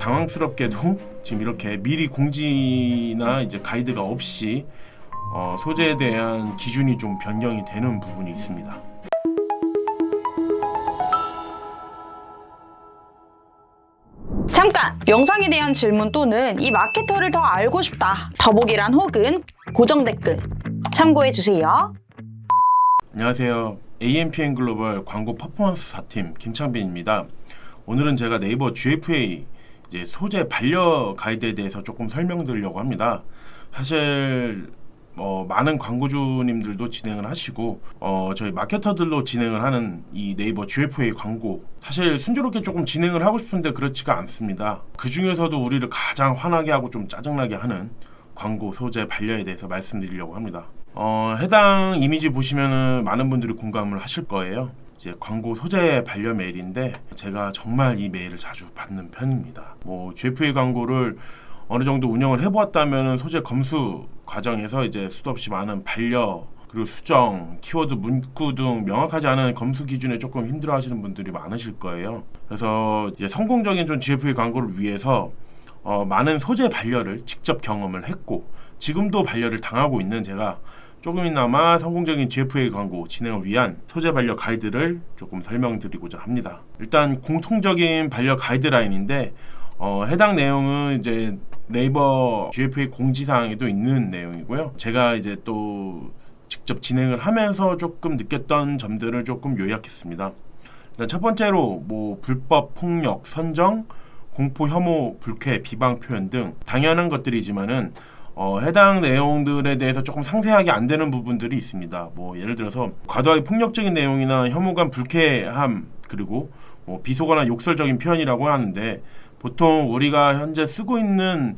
당황스럽게도 지금 이렇게 미리 공지나 이제 가이드가 없이 소재에 대한 기준이 좀 변경이 되는 부분이 있습니다. 잠깐! 영상에 대한 질문 또는 이 마케터를 더 알고 싶다. 더보기란 혹은 고정 댓글 참고해주세요. 안녕하세요. AMPN 글로벌 광고 퍼포먼스 4팀 김창빈입니다. 오늘은 제가 네이버 GFA 이제 소재 반려 가이드에 대해서 조금 설명드리려고 합니다. 사실 많은 광고주님들도 진행을 하시고 저희 마케터들로 진행을 하는 이 네이버 GFA 광고 사실 순조롭게 조금 진행을 하고 싶은데 그렇지가 않습니다. 그 중에서도 우리를 가장 화나게 하고 좀 짜증나게 하는 광고 소재 반려에 대해서 말씀드리려고 합니다. 해당 이미지 보시면은 많은 분들이 공감을 하실 거예요. 이제 광고 소재 반려 메일인데 제가 정말 이 메일을 자주 받는 편입니다. GFA 광고를 어느 정도 운영을 해보았다면 소재 검수 과정에서 이제 수도 없이 많은 반려 그리고 수정, 키워드 문구 등 명확하지 않은 검수 기준에 조금 힘들어하시는 분들이 많으실 거예요. 그래서 이제 성공적인 좀 GFA 광고를 위해서 많은 소재 반려를 직접 경험을 했고 지금도 반려를 당하고 있는 제가 조금이나마 성공적인 GFA 광고 진행을 위한 소재 반려 가이드를 조금 설명드리고자 합니다. 일단 공통적인 반려 가이드라인인데 해당 내용은 이제 네이버 GFA 공지사항에도 있는 내용이고요. 제가 이제 또 직접 진행을 하면서 조금 느꼈던 점들을 조금 요약했습니다. 일단 첫 번째로 불법 폭력, 선정, 공포, 혐오, 불쾌, 비방 표현 등 당연한 것들이지만은 해당 내용들에 대해서 조금 상세하게 안 되는 부분들이 있습니다. 예를 들어서 과도하게 폭력적인 내용이나 혐오감, 불쾌함 그리고 비속어나 욕설적인 표현이라고 하는데 보통 우리가 현재 쓰고 있는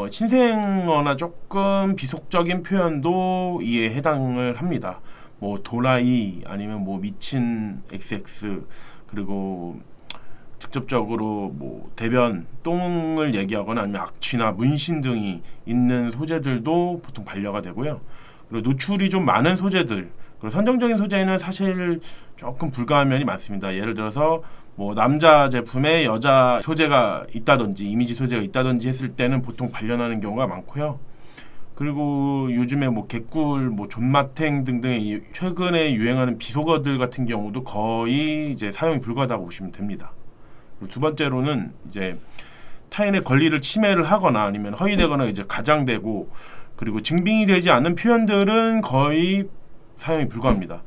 신생어나 조금 비속적인 표현도 이에 해당을 합니다. 도라이 아니면 미친 XX 그리고 직접적으로 대변, 똥을 얘기하거나 아니면 악취나 문신 등이 있는 소재들도 보통 반려가 되고요. 그리고 노출이 좀 많은 소재들 그리고 선정적인 소재는 사실 조금 불가한 면이 많습니다. 예를 들어서 남자 제품에 여자 소재가 있다든지 이미지 소재가 있다든지 했을 때는 보통 반려하는 경우가 많고요. 그리고 요즘에 개꿀, 존맛탱 등등의 최근에 유행하는 비속어들 같은 경우도 거의 이제 사용이 불가하다고 보시면 됩니다. 그리고 두 번째로는 이제 타인의 권리를 침해를 하거나 아니면 허위되거나 이제 가장되고 그리고 증빙이 되지 않는 표현들은 거의 사용이 불가합니다.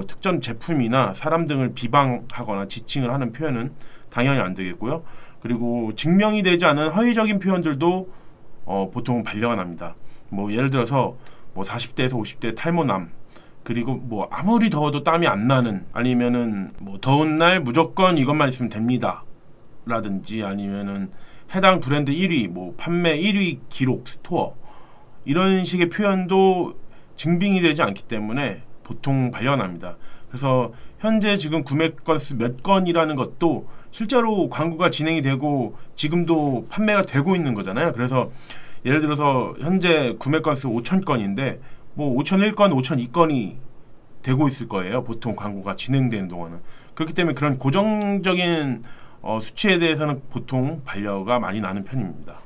특정 제품이나 사람 등을 비방하거나 지칭을 하는 표현은 당연히 안 되겠고요. 그리고 증명이 되지 않은 허위적인 표현들도 보통 반려가 납니다. 예를 들어서 40대에서 50대 탈모남 그리고 아무리 더워도 땀이 안 나는 아니면은 더운 날 무조건 이것만 있으면 됩니다 라든지 아니면은 해당 브랜드 1위 판매 1위 기록 스토어 이런 식의 표현도 증빙이 되지 않기 때문에 보통 반려가 납니다. 그래서 현재 지금 구매 건수 몇 건이라는 것도 실제로 광고가 진행이 되고 지금도 판매가 되고 있는 거잖아요. 그래서 예를 들어서 현재 구매 건수 5,000건인데 5,001건, 5,002건이 되고 있을 거예요. 보통 광고가 진행되는 동안은. 그렇기 때문에 그런 고정적인 수치에 대해서는 보통 반려가 많이 나는 편입니다.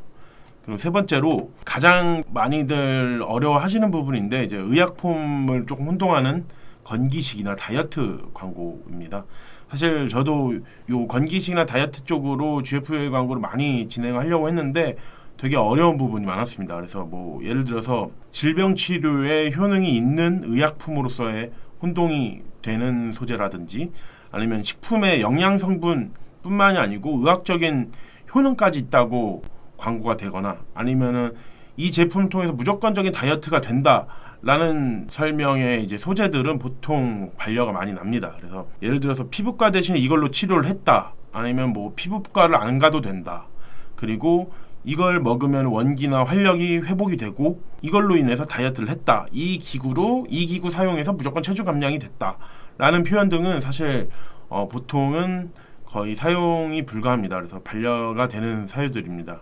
그리고 세 번째로 가장 많이들 어려워하시는 부분인데 이제 의약품을 조금 혼동하는 건기식이나 다이어트 광고입니다. 사실 저도 요 건기식이나 다이어트 쪽으로 GFA 광고를 많이 진행하려고 했는데 되게 어려운 부분이 많았습니다. 그래서 예를 들어서 질병 치료에 효능이 있는 의약품으로서의 혼동이 되는 소재라든지 아니면 식품의 영양 성분 뿐만이 아니고 의학적인 효능까지 있다고 광고가 되거나 아니면은 이 제품을 통해서 무조건적인 다이어트가 된다라는 설명의 이제 소재들은 보통 반려가 많이 납니다. 그래서 예를 들어서 피부과 대신에 이걸로 치료를 했다 아니면 피부과를 안 가도 된다 그리고 이걸 먹으면 원기나 활력이 회복이 되고 이걸로 인해서 다이어트를 했다 이 기구 사용해서 무조건 체중 감량이 됐다 라는 표현 등은 사실 보통은 거의 사용이 불가합니다. 그래서 반려가 되는 사유들입니다.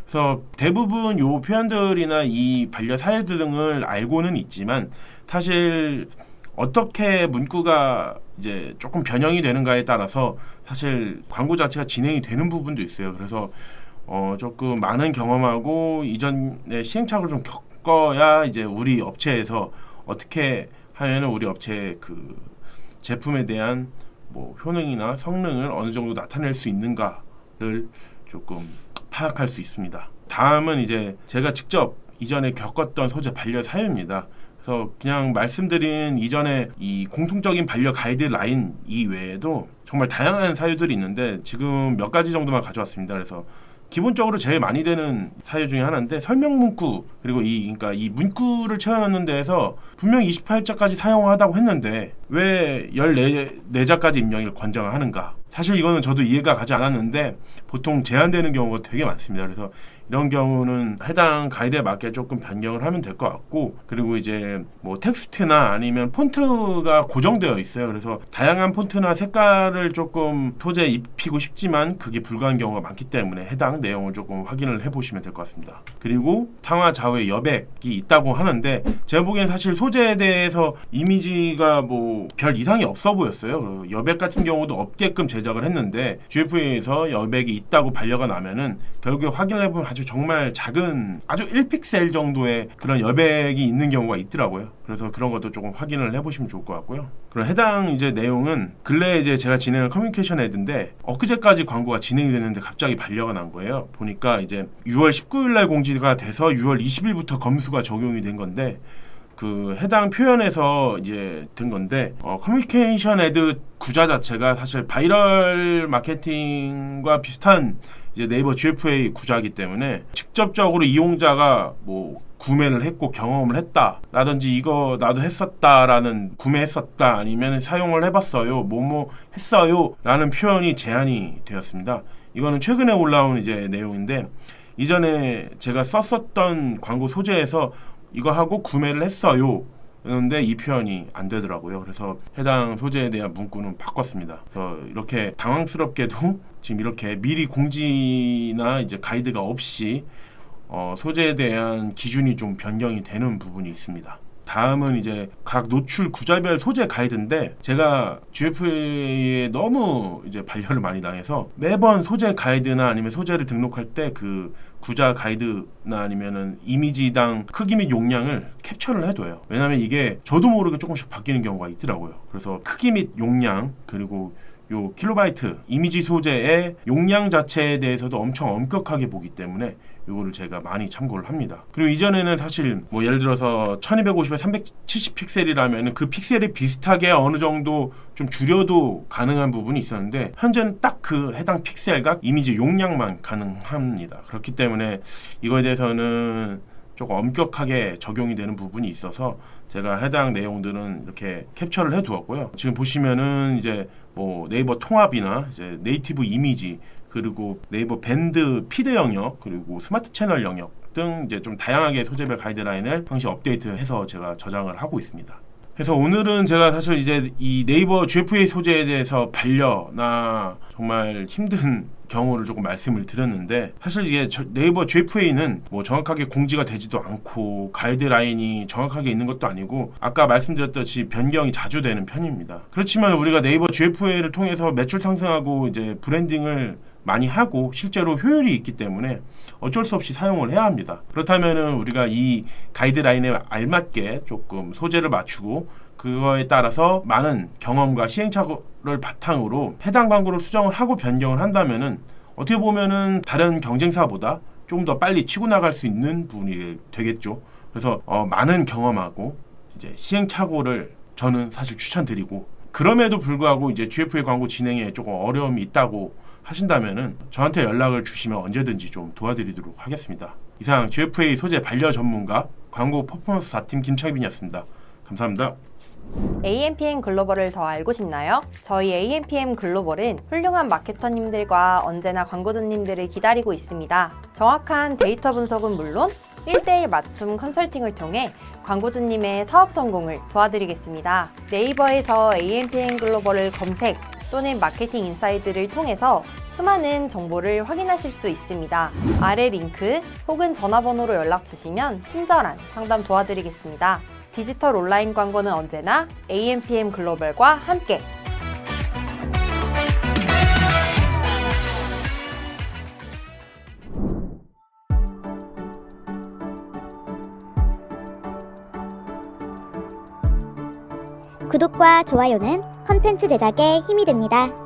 그래서 대부분 요 표현들이나 이 반려 사유들 등을 알고는 있지만 사실 어떻게 문구가 이제 조금 변형이 되는가에 따라서 사실 광고 자체가 진행이 되는 부분도 있어요. 그래서 조금 많은 경험하고 이전에 시행착오를 좀 겪어야 이제 우리 업체에서 어떻게 하면은 우리 업체의 그 제품에 대한 뭐 효능이나 성능을 어느 정도 나타낼 수 있는가를 조금 파악할 수 있습니다. 다음은 이제 제가 직접 이전에 겪었던 소재 반려 사유입니다. 그래서 그냥 말씀드린 이전에 이 공통적인 반려 가이드라인 이외에도 정말 다양한 사유들이 있는데 지금 몇 가지 정도만 가져왔습니다. 그래서 기본적으로 제일 많이 되는 사유 중에 하나인데 설명 문구, 그리고 그러니까 이 문구를 채워넣는 데에서 분명히 28자까지 사용하다고 했는데 왜 14자까지 입력을 권장하는가? 사실 이거는 저도 이해가 가지 않았는데 보통 제한되는 경우가 되게 많습니다. 그래서 이런 경우는 해당 가이드에 맞게 조금 변경을 하면 될 것 같고, 그리고 이제 뭐 텍스트나 아니면 폰트가 고정되어 있어요. 그래서 다양한 폰트나 색깔을 조금 소재에 입히고 싶지만 그게 불가한 경우가 많기 때문에 해당 내용을 조금 확인을 해보시면 될 것 같습니다. 그리고 상하 좌우에 여백이 있다고 하는데 제가 보기엔 사실 소재에 대해서 이미지가 뭐 별 이상이 없어 보였어요. 여백 같은 경우도 없게끔 제작을 했는데 GFA에서 여백이 있다고 반려가 나면은 결국에 확인을 해보면 아주 정말 작은 아주 1픽셀 정도의 그런 여백이 있는 경우가 있더라고요. 그래서 그런 것도 조금 확인을 해보시면 좋을 것 같고요. 그럼 해당 이제 내용은 근래 이제 제가 진행한 커뮤니케이션 헤드인데 엊그제까지 광고가 진행이 됐는데 갑자기 반려가 난 거예요. 보니까 이제 6월 19일 날 공지가 돼서 6월 20일부터 검수가 적용이 된 건데 그 해당 표현에서 이제 된 건데 커뮤니케이션 헤드 구자 자체가 사실 바이럴 마케팅과 비슷한 이제 네이버 GFA 구자이기 때문에 직접적으로 이용자가 뭐 구매를 했고 경험을 했다라든지 이거 나도 했었다라는 구매했었다 아니면 사용을 해봤어요 뭐뭐 했어요 라는 표현이 제한이 되었습니다. 이거는 최근에 올라온 이제 내용인데 이전에 제가 썼었던 광고 소재에서 이거 하고 구매를 했어요 그런데 이 표현이 안 되더라고요. 그래서 해당 소재에 대한 문구는 바꿨습니다. 그래서 이렇게 당황스럽게도 지금 이렇게 미리 공지나 이제 가이드가 없이 소재에 대한 기준이 좀 변경이 되는 부분이 있습니다. 다음은 이제 각 노출 구자별 소재 가이드인데 제가 GFA에 너무 이제 반려를 많이 당해서 매번 소재 가이드나 아니면 소재를 등록할 때 그 구자 가이드나 아니면은 이미지당 크기 및 용량을 캡처를 해둬요. 왜냐면 이게 저도 모르게 조금씩 바뀌는 경우가 있더라고요. 그래서 크기 및 용량 그리고 요 킬로바이트 이미지 소재의 용량 자체에 대해서도 엄청 엄격하게 보기 때문에 요거를 제가 많이 참고를 합니다. 그리고 이전에는 사실 뭐 예를 들어서 1250에 370 픽셀이라면 그 픽셀이 비슷하게 어느 정도 좀 줄여도 가능한 부분이 있었는데 현재는 딱 그 해당 픽셀과 이미지 용량만 가능합니다. 그렇기 때문에 이거에 대해서는 조금 엄격하게 적용이 되는 부분이 있어서 제가 해당 내용들은 이렇게 캡처를 해 두었고요. 지금 보시면은 이제 뭐 네이버 통합이나 이제 네이티브 이미지 그리고 네이버 밴드 피드 영역 그리고 스마트 채널 영역 등 이제 좀 다양하게 소재별 가이드라인을 항시 업데이트해서 제가 저장을 하고 있습니다. 그래서 오늘은 제가 사실 이제 이 네이버 GFA 소재에 대해서 반려나 정말 힘든 경우를 조금 말씀을 드렸는데 사실 이게 네이버 GFA는 뭐 정확하게 공지가 되지도 않고 가이드라인이 정확하게 있는 것도 아니고 아까 말씀드렸듯이 변경이 자주 되는 편입니다. 그렇지만 우리가 네이버 GFA를 통해서 매출 상승하고 이제 브랜딩을 많이 하고 실제로 효율이 있기 때문에 어쩔 수 없이 사용을 해야 합니다. 그렇다면은 우리가 이 가이드라인에 알맞게 조금 소재를 맞추고 그거에 따라서 많은 경험과 시행착오를 바탕으로 해당 광고를 수정을 하고 변경을 한다면은 어떻게 보면은 다른 경쟁사보다 조금 더 빨리 치고 나갈 수 있는 부분이 되겠죠. 그래서 많은 경험하고 이제 시행착오를 저는 사실 추천드리고 그럼에도 불구하고 이제 GFA 광고 진행에 조금 어려움이 있다고 하신다면은 저한테 연락을 주시면 언제든지 좀 도와드리도록 하겠습니다. 이상 GFA 소재 반려 전문가 광고 퍼포먼스 4팀 김창빈이었습니다. 감사합니다. AMPM 글로벌을 더 알고 싶나요? 저희 AMPM 글로벌은 훌륭한 마케터님들과 언제나 광고주님들을 기다리고 있습니다. 정확한 데이터 분석은 물론 1:1 맞춤 컨설팅을 통해 광고주님의 사업 성공을 도와드리겠습니다. 네이버에서 AMPM 글로벌을 검색 또는 마케팅 인사이드를 통해서 수많은 정보를 확인하실 수 있습니다. 아래 링크 혹은 전화번호로 연락 주시면 친절한 상담 도와드리겠습니다. 디지털 온라인 광고는 언제나 AMPM 글로벌과 함께! 구독과 좋아요는 컨텐츠 제작에 힘이 됩니다.